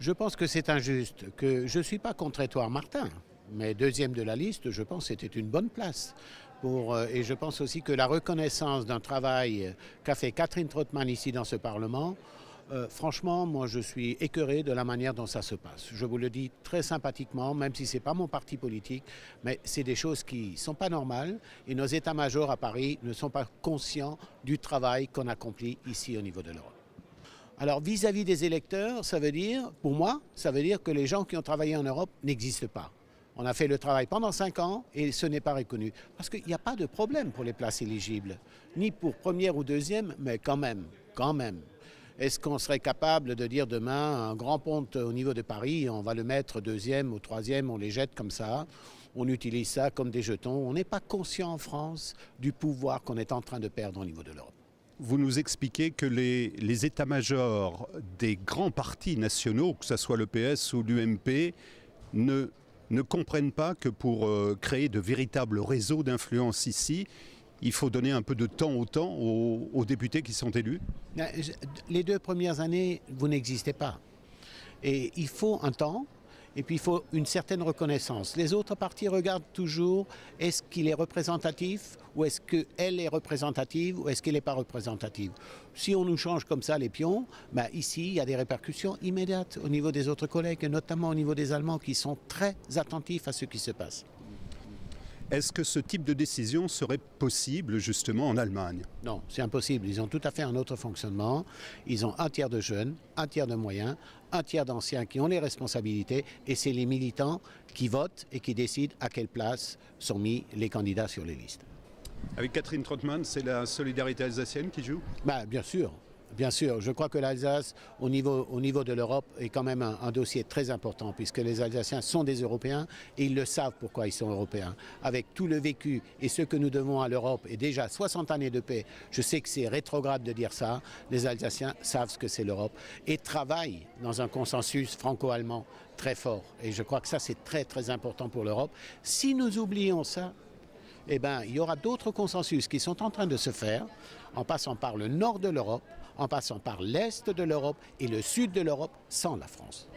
Je pense que c'est injuste, que je ne suis pas contre Édouard Martin, mais deuxième de la liste, je pense que c'était une bonne place. Et je pense aussi que la reconnaissance d'un travail qu'a fait Catherine Trautmann ici dans ce Parlement, franchement, moi je suis écœuré de la manière dont ça se passe. Je vous le dis très sympathiquement, même si ce n'est pas mon parti politique, mais c'est des choses qui ne sont pas normales et nos états-majors à Paris ne sont pas conscients du travail qu'on accomplit ici au niveau de l'Europe. Alors vis-à-vis des électeurs, ça veut dire, pour moi, ça veut dire que les gens qui ont travaillé en Europe n'existent pas. On a fait le travail pendant 5 ans et ce n'est pas reconnu. Parce qu'il n'y a pas de problème pour les places éligibles, ni pour première ou deuxième, mais quand même. Est-ce qu'on serait capable de dire demain, un grand pont au niveau de Paris, on va le mettre deuxième ou troisième, on les jette comme ça, on utilise ça comme des jetons. On n'est pas conscient en France du pouvoir qu'on est en train de perdre au niveau de l'Europe. Vous nous expliquez que les états-majors des grands partis nationaux, que ce soit le PS ou l'UMP, ne comprennent pas que pour créer de véritables réseaux d'influence ici, il faut donner un peu de temps aux députés qui sont élus? Les 2 premières années, vous n'existez pas. Et il faut un temps, et puis il faut une certaine reconnaissance. Les autres partis regardent toujours, est-ce qu'il est représentatif, ou est-ce qu'elle est représentative, ou est-ce qu'elle n'est pas représentative. Si on nous change comme ça les pions, ici, il y a des répercussions immédiates au niveau des autres collègues, et notamment au niveau des Allemands, qui sont très attentifs à ce qui se passe. Est-ce que ce type de décision serait possible justement en Allemagne? Non, c'est impossible. Ils ont tout à fait un autre fonctionnement. Ils ont un tiers de jeunes, un tiers de moyens, un tiers d'anciens qui ont les responsabilités et c'est les militants qui votent et qui décident à quelle place sont mis les candidats sur les listes. Avec Catherine Trautmann, c'est la solidarité alsacienne qui joue? Bien sûr. Bien sûr, je crois que l'Alsace, au niveau de l'Europe, est quand même un dossier très important puisque les Alsaciens sont des Européens et ils le savent pourquoi ils sont Européens. Avec tout le vécu et ce que nous devons à l'Europe et déjà 60 années de paix, je sais que c'est rétrograde de dire ça, les Alsaciens savent ce que c'est l'Europe et travaillent dans un consensus franco-allemand très fort. Et je crois que ça, c'est très très important pour l'Europe. Si nous oublions ça, il y aura d'autres consensus qui sont en train de se faire en passant par le nord de l'Europe, en passant par l'est de l'Europe et le sud de l'Europe sans la France.